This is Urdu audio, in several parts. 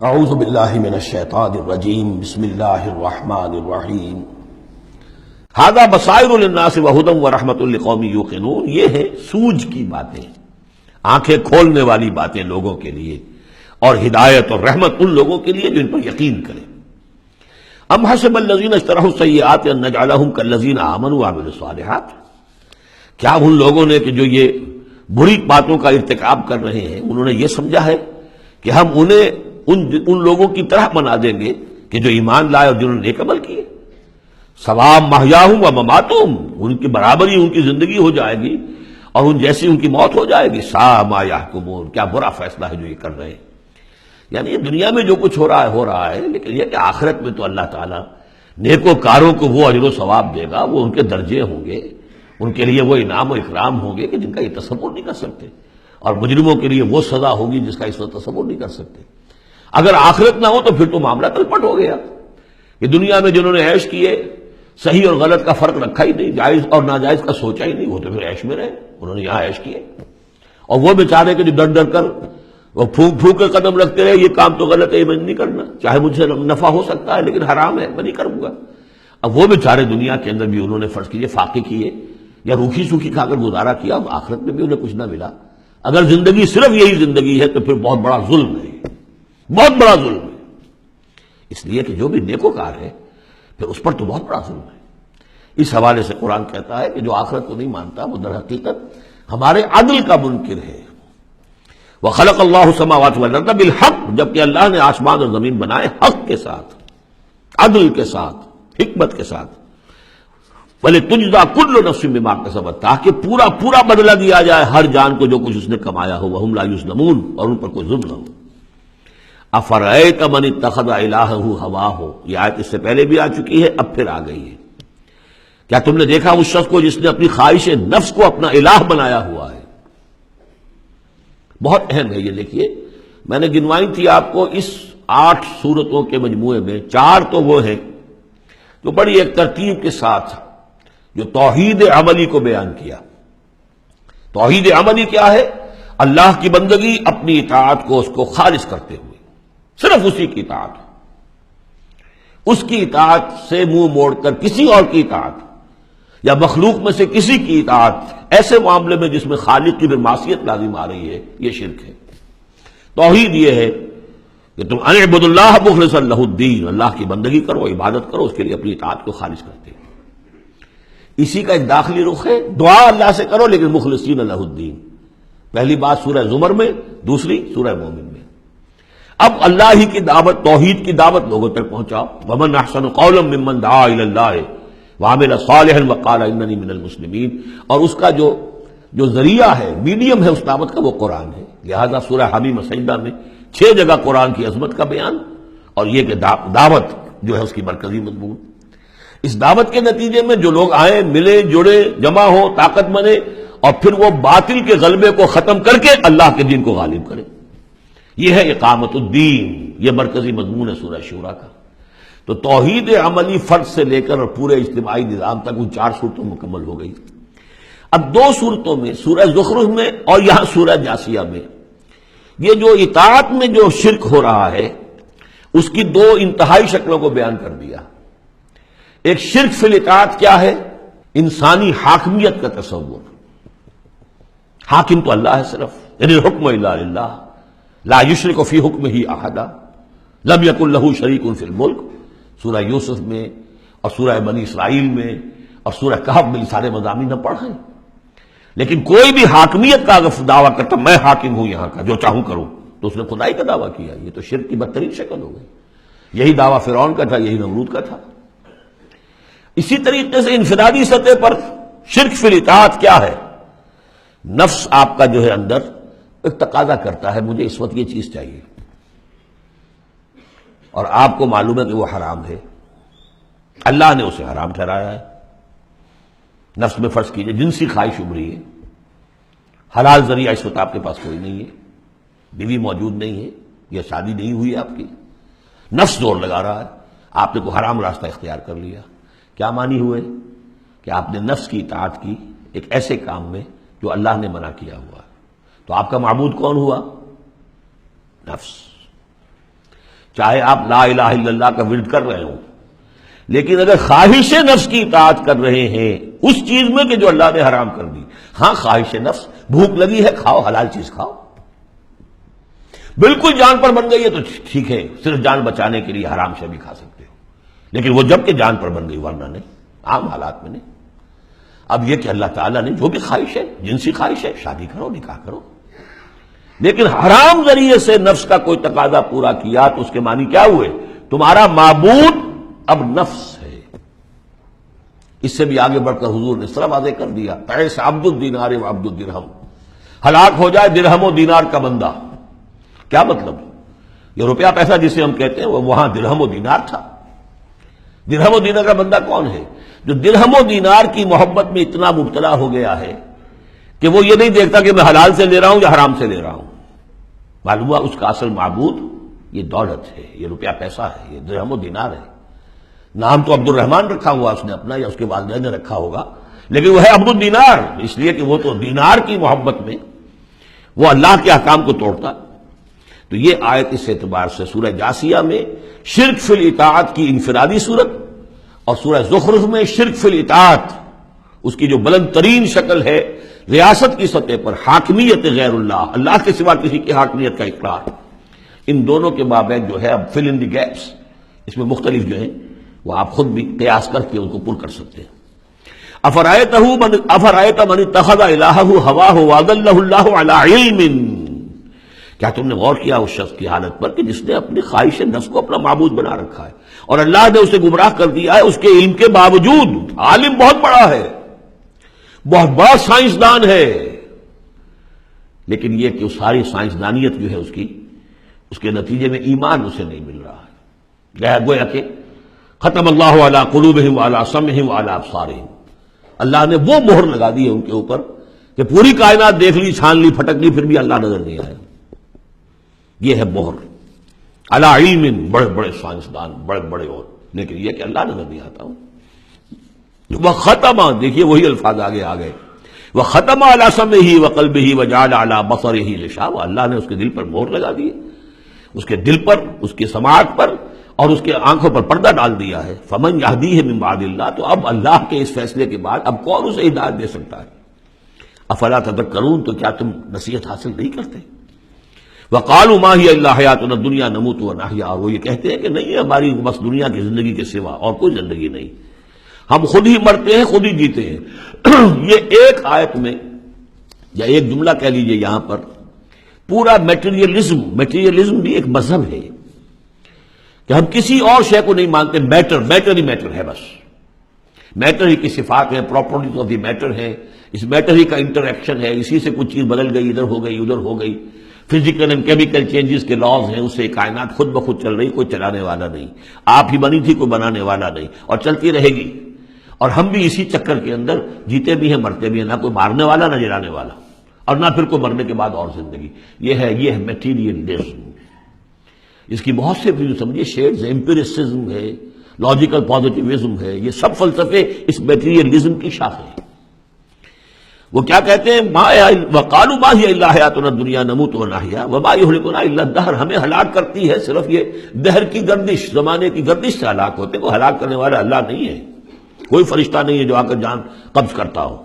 اعوذ باللہ من الشیطان الرجیم بسم اللہ الرحمن الرحیم ھذا بصائر للناس وہدی ورحمۃ لقوم یوقنون. یہ ہے سوجھ کی باتیں، آنکھیں کھولنے والی باتیں لوگوں کے لیے، اور ہدایت اور رحمت ان لوگوں کے لیے جو ان پر یقین کریں. ام حسب الذین اجترحوا السیئات ان نجعلہم کالذین آمنوا وعملوا الصالحات. کیا ان لوگوں نے کہ جو یہ بری باتوں کا ارتکاب کر رہے ہیں، انہوں نے یہ سمجھا ہے کہ ہم انہیں ان لوگوں کی طرح بنا دیں گے کہ جو ایمان لائے اور جنہوں نے نیک عمل کیے. سواء محیاہم و مماتہم، ان کی برابری ان کی زندگی ہو جائے گی اور ان جیسی ان کی موت ہو جائے گی. ساء ما یحکمون، کیا برا فیصلہ ہے جو یہ کر رہے ہیں. یعنی یہ دنیا میں جو کچھ ہو رہا ہے، لیکن یہ کہ آخرت میں تو اللہ تعالیٰ نیکوکاروں کو وہ اجر و ثواب دے گا، وہ ان کے درجے ہوں گے، ان کے لیے وہ انعام و اکرام ہوں گے کہ جن کا یہ تصور نہیں کر سکتے، اور مجرموں کے لیے وہ سزا ہوگی جس کا اس وقت تصور نہیں کر سکتے. اگر آخرت نہ ہو تو پھر تو معاملہ تلپٹ ہو گیا کہ دنیا میں جنہوں نے عیش کیے، صحیح اور غلط کا فرق رکھا ہی نہیں، جائز اور ناجائز کا سوچا ہی نہیں، وہ تو پھر عیش میں رہے، انہوں نے یہاں عیش کیے. اور وہ بیچارے کہ جو ڈر ڈر کر وہ پھونک پھونک کے قدم رکھتے رہے، یہ کام تو غلط ہے، یہ میں نہیں کرنا، چاہے مجھ سے نفع ہو سکتا ہے لیکن حرام ہے، میں نہیں کروں گا. اب وہ بیچارے دنیا کے اندر بھی انہوں نے فرض کیجیے فاقے کیے یا روکھی سوکھی کھا کر گزارا کیا، اب آخرت میں بھی انہیں کچھ نہ ملا. اگر زندگی صرف یہی زندگی ہے تو پھر بہت بڑا ظلم ہے، بہت بڑا ظلم ہے. اس لیے کہ جو بھی نیکوکار ہے پھر اس پر تو بہت بڑا ظلم ہے. اس حوالے سے قرآن کہتا ہے کہ جو آخرت کو نہیں مانتا وہ در حقیقت ہمارے عدل کا منکر ہے. وَخَلَقَ اللَّهُ السَّمَاوَاتِ وَالْأَرْضَ بِالْحَقِّ، جبکہ اللہ نے آسمان اور زمین بنائے حق کے ساتھ، عدل کے ساتھ، حکمت کے ساتھ. وَلِتُجْزَىٰ كُلُّ نَفْسٍ بِمَا كَسَبَتْ، تاکہ پورا بدلہ دیا جائے ہر جان کو جو کچھ اس نے کمایا ہو. وَهُمْ لَا يُظْلَمُونَ، اور ان پر کوئی ظلم نہ ہو. أَفَرَأَيْتَ مَنِ اتَّخَذَ إِلَٰهَهُ هَوَاهُ، یہ آیت اس سے پہلے بھی آ چکی ہے، اب پھر آ گئی ہے. کیا تم نے دیکھا اس شخص کو جس نے اپنی خواہش نفس کو اپنا الہ بنایا ہوا ہے. بہت اہم ہے یہ. دیکھیے میں نے گنوائی تھی آپ کو اس 8 صورتوں کے مجموعے میں 4 تو وہ ہیں جو بڑی ایک ترتیب کے ساتھ جو توحید عملی کو بیان کیا. توحید عملی کیا ہے؟ اللہ کی بندگی، اپنی اطاعت کو اس کو خالص کرتے ہوئے، صرف اسی کی اطاعت، اس کی اطاعت سے منہ موڑ کر کسی اور کی اطاعت یا مخلوق میں سے کسی کی اطاعت ایسے معاملے میں جس میں خالق کی بھی معصیت لازم آ رہی ہے، یہ شرک ہے. توحید یہ ہے کہ تم اعبدوا اللہ مخلصا لہ الدین، اللہ کی بندگی کرو، عبادت کرو، اس کے لیے اپنی اطاعت کو خالص کرتے ہیں. اسی کا ایک داخلی رخ ہے دعا اللہ سے کرو لیکن مخلصین لہ الدین. پہلی بات سورہ زمر میں، دوسری سورہ مومن میں. اب اللہ ہی کی دعوت، توحید کی دعوت لوگوں تک پہنچاؤ. ومن احسن قولا ممن دعا الی اللہ وعمل صالحا وقال اننی من المسلمین. اور اس کا جو ذریعہ ہے، میڈیم ہے اس دعوت کا، وہ قرآن ہے. لہذا سورہ حمیم سجدہ میں 6 جگہ قرآن کی عظمت کا بیان، اور یہ کہ دعوت جو ہے اس کی مرکزی مضمون. اس دعوت کے نتیجے میں جو لوگ آئیں، ملے، جڑے، جمع ہو، طاقت بنے، اور پھر وہ باطل کے غلبے کو ختم کر کے اللہ کے دین کو غالب کرے. یہ ہے اقامت الدین، یہ مرکزی مضمون ہے سورہ شورا کا. تو توحید عملی فرد سے لے کر اور پورے اجتماعی نظام تک ان 4 صورتوں مکمل ہو گئی. اب 2 صورتوں میں، سورہ زخرف میں اور یہاں سورہ جاسیہ میں، یہ جو اطاعت میں جو شرک ہو رہا ہے اس کی 2 انتہائی شکلوں کو بیان کر دیا. ایک شرک فی الاطاعت کیا ہے؟ انسانی حاکمیت کا تصور. حاکم تو اللہ ہے صرف، یعنی الحکم الا للہ لا یشرک فی حکمہ احدا لم یکن لہ شریک فی الملک. سورہ یوسف میں اور سورہ بنی اسرائیل میں اور سورہ کہف میں سارے مضامین ہم پڑھ رہے ہیں. لیکن کوئی بھی حاکمیت کا اگر دعویٰ کرتا میں حاکم ہوں یہاں کا، جو چاہوں کروں، تو اس نے خدائی کا دعویٰ کیا. یہ تو شرک کی بدترین شکل ہو گئی. یہی دعویٰ فرعون کا تھا، یہی نمرود کا تھا. اسی طریقے سے انفرادی سطح پر شرک فی الاطاعت کیا ہے؟ نفس آپ کا جو ہے اندر ایک تقاضا کرتا ہے مجھے اس وقت یہ چیز چاہیے، اور آپ کو معلوم ہے کہ وہ حرام ہے، اللہ نے اسے حرام ٹھہرایا ہے. نفس میں فرض کیجئے جنسی خواہش ابھری ہے، حلال ذریعہ اس وقت آپ کے پاس کوئی نہیں ہے، بیوی موجود نہیں ہے، یا شادی نہیں ہوئی ہے آپ کی، نفس زور لگا رہا ہے، آپ نے کوئی حرام راستہ اختیار کر لیا. کیا معنی ہوئے؟ کہ آپ نے نفس کی اطاعت کی ایک ایسے کام میں جو اللہ نے منع کیا ہوا. تو آپ کا معبود کون ہوا؟ نفس. چاہے آپ لا الہ الا اللہ کا ورد کر رہے ہوں، لیکن اگر خواہش نفس کی اطاعت کر رہے ہیں اس چیز میں کہ جو اللہ نے حرام کر دی، ہاں خواہش نفس، بھوک لگی ہے کھاؤ، حلال چیز کھاؤ، بالکل جان پر بن گئی ہے تو ٹھیک ہے، صرف جان بچانے کے لیے حرام سے بھی کھا سکتے ہو، لیکن وہ جب کہ جان پر بن گئی، ورنہ نہیں، عام حالات میں نہیں۔ اب یہ کہ اللہ تعالیٰ نے جو بھی خواہش ہے، جنسی خواہش ہے، شادی کرو، نکاح کرو، لیکن حرام ذریعے سے نفس کا کوئی تقاضا پورا کیا تو اس کے معنی کیا ہوئے؟ تمہارا معبود اب نفس ہے۔ اس سے بھی آگے بڑھ کر حضور نے اس طرح واضح کر دیا، ایسے عبد الدینار و عبد الدرہم، ہلاک ہو جائے درہم و دینار کا بندہ۔ کیا مطلب؟ یہ روپیہ پیسہ جسے ہم کہتے ہیں وہ وہاں درہم و دینار تھا۔ درہم و دینار کا بندہ کون ہے؟ جو درہم و دینار کی محبت میں اتنا مبتلا ہو گیا ہے کہ وہ یہ نہیں دیکھتا کہ میں حلال سے لے رہا ہوں یا حرام سے لے رہا ہوں۔ معلوم ہوا اس کا اصل معبود یہ دولت ہے، یہ روپیہ پیسہ ہے، یہ درہم و دینار ہے۔ نام تو عبد الرحمن رکھا ہوا اس نے اپنا یا اس کے والدین نے رکھا ہوگا، لیکن وہ ہے عبد الدینار، اس لیے کہ وہ تو دینار کی محبت میں وہ اللہ کے احکام کو توڑتا۔ تو یہ آیت اس اعتبار سے سورہ جاسیہ میں شرک فی الاطاعت کی انفرادی صورت، اور سورہ زخرف میں شرک فی الاطاعت اس کی جو بلند ترین شکل ہے ریاست کی سطح پر حاکمیت غیر اللہ، اللہ کے سوا کسی کی حاکمیت کا اقرار، ان دونوں کے مابین جو ہے اب فل ان دی گیپس اس میں مختلف جو ہیں وہ آپ خود بھی قیاس کر کے ان کو پر کر سکتے ہیں۔ افرأیت من اتخذ الہہ ہواہ واضلہ اللہ علی علم، کیا تم نے غور کیا اس شخص کی حالت پر کہ جس نے اپنی خواہش نفس کو اپنا معبود بنا رکھا ہے اور اللہ نے اسے گمراہ کر دیا ہے اس کے علم کے باوجود؟ عالم بہت بڑا ہے، بہت بڑا سائنسدان ہے، لیکن یہ کہ ساری سائنسدانیت جو ہے اس کے نتیجے میں ایمان اسے نہیں مل رہا ہے۔ گویا کہ ختم اللہ علی قلوبہم وعلی سمعہم وعلی ابصارہم، اللہ نے وہ مہر لگا دی ہے ان کے اوپر کہ پوری کائنات دیکھ لی، چھان لی، پھٹک لی، پھر بھی اللہ نظر نہیں آیا۔ یہ ہے مہر علی علم، بڑے بڑے سائنسدان، بڑے بڑے، اور لیکن یہ کہ اللہ نظر نہیں آتا ہوں۔ وہ ختم، دیکھیے وہی الفاظ آگے آ گئے، وہ ختم علی سمعہ وقلبہ وجعل علی بصرہ غشاوہ، اللہ نے اس کے دل پر مہر لگا دی، اس کے دل پر، اس کی سماعت پر اور اس کے آنکھوں پر پردہ ڈال دیا ہے۔ فمن یہدیہ من بعد اللہ، تو اب اللہ کے اس فیصلے کے بعد اب کون اسے ہدایت دے سکتا ہے؟ افلا تذکرون، تو کیا تم نصیحت حاصل نہیں کرتے؟ وقالوا ما هي الا حیاتنا الدنیا نموت ونحیا، اور وہ یہ کہتے ہیں کہ نہیں ہماری بس دنیا کی زندگی کے سوا اور کوئی زندگی نہیں، ہم خود ہی مرتے ہیں خود ہی جیتے ہیں۔ یہ ایک آیت میں یا ایک جملہ کہہ لیجئے یہاں پر پورا میٹیریلزم بھی ایک مذہب ہے کہ ہم کسی اور شے کو نہیں مانتے، میٹر ہی میٹر ہے، بس میٹر ہی کی صفات ہے، پراپرٹیز آف دی میٹر ہے، اس میٹر ہی کا انٹریکشن ہے، اسی سے کچھ چیز بدل گئی، ادھر ہو گئی ادھر ہو گئی، فزیکل اینڈ کیمیکل چینجز کے لاز ہیں، اس سے کائنات خود بخود چل رہی، کوئی چلانے والا نہیں، آپ ہی بنی تھی کوئی بنانے والا نہیں، اور چلتی رہے گی، اور ہم بھی اسی چکر کے اندر جیتے بھی ہیں مرتے بھی ہیں، نہ کوئی مارنے والا نہ جلانے والا، اور نہ پھر کوئی مرنے کے بعد اور زندگی۔ یہ ہے میٹیریلزم، اس کی بہت سے سمجھیے شیڈز، ایمپیریسزم ہے، لاجیکل پازیٹیوزم ہے، یہ سب فلسفے اس میٹیریلزم کی شاخیں ہیں۔ وہ کیا کہتے ہیں؟ وقالوا ما هي الا حیاتنا الدنیا نموت ونحیا وما یہلکنا الا الدہر، ہمیں ہلاک کرتی ہے صرف یہ دہر کی گردش، زمانے کی گردش سے ہلاک ہوتے، کوئی ہلاک کرنے والا اللہ نہیں ہے، کوئی فرشتہ نہیں ہے جو آ کر جان قبض کرتا ہو۔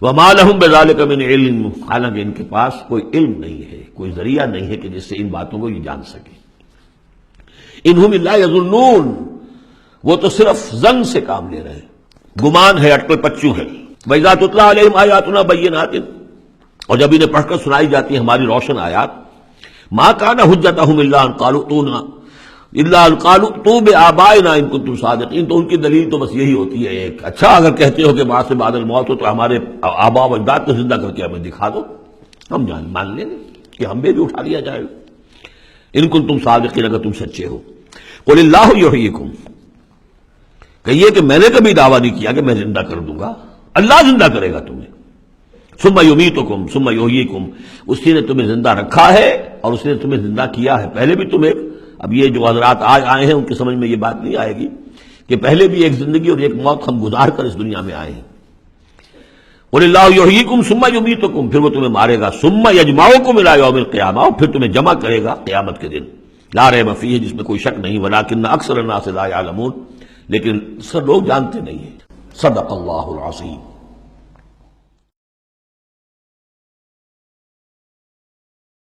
وما لهم بذلک من علم، حالانکہ ان کے پاس کوئی علم نہیں ہے، کوئی ذریعہ نہیں ہے کہ جس سے ان باتوں کو یہ جان سکے۔ انہم الا یظنون، وہ تو صرف ظن سے کام لے رہے ہیں، گمان ہے، اٹکل پچو ہے۔ وَإِذَا تُتْلَىٰ عَلَيْهِمْ آيَاتُنَا بَيِّنَاتٍ، اور جب انہیں پڑھ کر سنائی جاتی ہیں ہماری روشن آیات، مَا كَانَ حُجَّتُهُمْ إِلَّا أَن قَالُوا ائْتُوا بِآبَائِنَا إِن كُنتُمْ صَادِقِينَ، تو ان کی دلیل تو بس یہی ہوتی ہے ایک، اچھا اگر کہتے ہو کہ بعد سے بعد الموت ہو تو ہمارے آباء و اجداد کو زندہ کر کے ہمیں دکھا دو، ہم مان لیں گے کہ ہم بھی اٹھا لیا جائے گا، ان کنتم صادقین، اگر تم سچے ہو۔ قُلِ اللَّهُ يُحْيِيكُمْ، کہیے کہ میں نے کبھی دعویٰ نہیں کیا کہ میں زندہ کر دوں گا، اللہ زندہ کرے گا تمہیں۔ ثم یمیتکم ثم یحییکم، اسی نے تمہیں زندہ رکھا ہے اور اس نے تمہیں زندہ کیا ہے، پہلے بھی تم ایک، اب یہ جو حضرات آج آئے ہیں ان کی سمجھ میں یہ بات نہیں آئے گی کہ پہلے بھی ایک زندگی اور ایک موت ہم گزار کر اس دنیا میں آئے ہیں۔ قل اللہ یحییکم ثم یمیتکم، پھر وہ تمہیں مارے گا، ثم یجمعکم الی یوم القیامہ، اور پھر تمہیں جمع کرے گا قیامت کے دن۔ لا ریب فیہ، جس میں کوئی شک نہیں، ولکن اکثر الناس لا یعلمون، لیکن اکثر لوگ جانتے نہیں ہیں۔ صدق اللہ العظیم۔